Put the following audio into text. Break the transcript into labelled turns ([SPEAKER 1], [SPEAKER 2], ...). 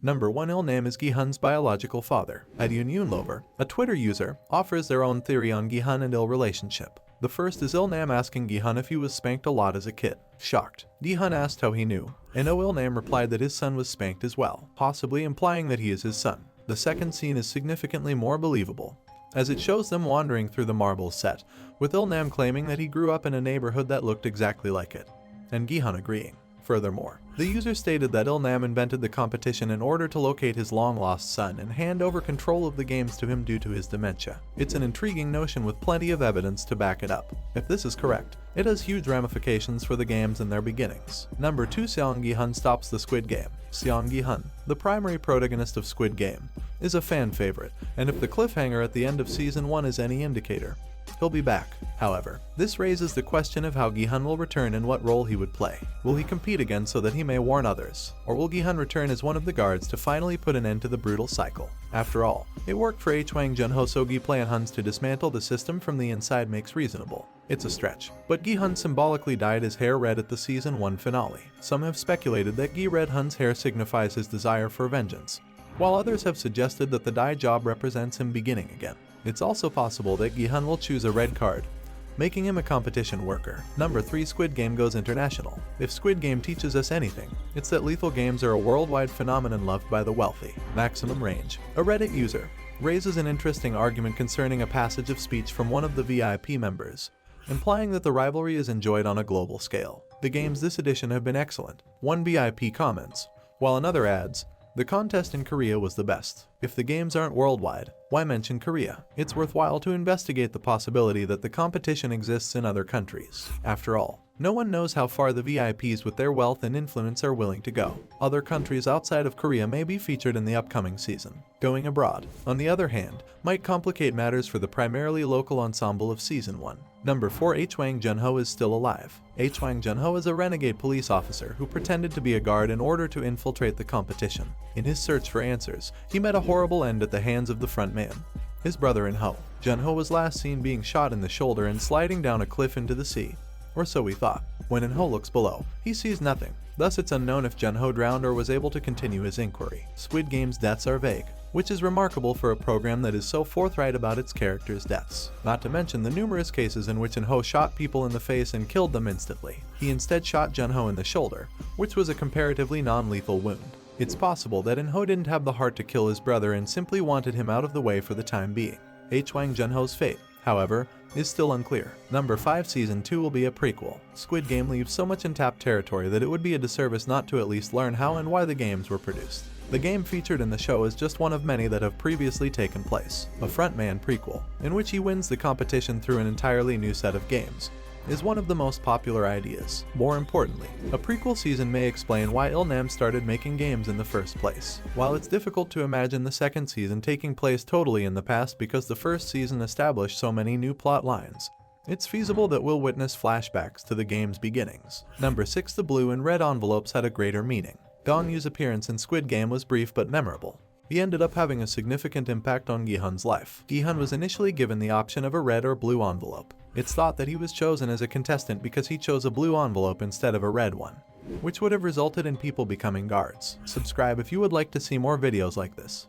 [SPEAKER 1] Number 1 Ilnam is Gihun's biological father. Yunlover, a Twitter user, offers their own theory on Gihun and Il relationship. The first is Ilnam asking Gihun if he was spanked a lot as a kid. Shocked, Gihun asked how he knew, and Ilnam replied that his son was spanked as well, possibly implying that he is his son. The second scene is significantly more believable, as it shows them wandering through the marble set, with Ilnam claiming that he grew up in a neighborhood that looked exactly like it, and Gihun agreeing. Furthermore, the user stated that Ilnam invented the competition in order to locate his long-lost son and hand over control of the games to him due to his dementia. It's an intriguing notion with plenty of evidence to back it up. If this is correct, it has huge ramifications for the games and their beginnings. Number 2 Seong Gi-Hun stops the Squid Game. Seon Gi-Hun, the primary protagonist of Squid Game, is a fan favorite, and if the cliffhanger at the end of Season 1 is any indicator, he'll be back. However, this raises the question of how Gihun will return and what role he would play. Will he compete again so that he may warn others? Or will Gihun return as one of the guards to finally put an end to the brutal cycle? After all, it worked for Hwang Junhos, so Gi-Huns to dismantle the system from the inside makes reasonable. It's a stretch, but Gihun symbolically dyed his hair red at the Season 1 finale. Some have speculated that Red Hun's hair signifies his desire for vengeance, while others have suggested that the dye job represents him beginning again. It's also possible that Gihun will choose a red card, making him a competition worker. Number 3 Squid Game goes international. If Squid Game teaches us anything, it's that lethal games are a worldwide phenomenon loved by the wealthy. Maximum Range, a Reddit user, raises an interesting argument concerning a passage of speech from one of the VIP members, implying that the rivalry is enjoyed on a global scale. The games this edition have been excellent. One VIP comments, while another adds, "The contest in Korea was the best. If the games aren't worldwide, why mention Korea?" It's worthwhile to investigate the possibility that the competition exists in other countries. After all, no one knows how far the VIPs with their wealth and influence are willing to go. Other countries outside of Korea may be featured in the upcoming season. Going abroad, on the other hand, might complicate matters for the primarily local ensemble of Season 1. Number 4 Hwang Junhos is still alive. Hwang Junhos is a renegade police officer who pretended to be a guard in order to infiltrate the competition. In his search for answers, he met a horrible end at the hands of the front man, his brother In-ho. Junho was last seen being shot in the shoulder and sliding down a cliff into the sea, or so we thought. When In-ho looks below, he sees nothing. Thus it's unknown if Junho drowned or was able to continue his inquiry. Squid Game's deaths are vague, which is remarkable for a program that is so forthright about its characters' deaths. Not to mention the numerous cases in which In-ho shot people in the face and killed them instantly. He instead shot Junho in the shoulder, which was a comparatively non-lethal wound. It's possible that In-ho didn't have the heart to kill his brother and simply wanted him out of the way for the time being. Hwang Junho's fate, however, is still unclear. Number 5 Season 2 will be a prequel. Squid Game leaves so much untapped territory that it would be a disservice not to at least learn how and why the games were produced. The game featured in the show is just one of many that have previously taken place. A frontman prequel, in which he wins the competition through an entirely new set of games, is one of the most popular ideas. More importantly, a prequel season may explain why Ilnam started making games in the first place. While it's difficult to imagine the second season taking place totally in the past because the first season established so many new plot lines, it's feasible that we'll witness flashbacks to the game's beginnings. Number 6 The blue and red envelopes had a greater meaning. Gong Yu's appearance in Squid Game was brief but memorable. He ended up having a significant impact on Gihun's life. Gihun was initially given the option of a red or blue envelope. It's thought that he was chosen as a contestant because he chose a blue envelope instead of a red one, which would have resulted in people becoming guards. Subscribe if you would like to see more videos like this.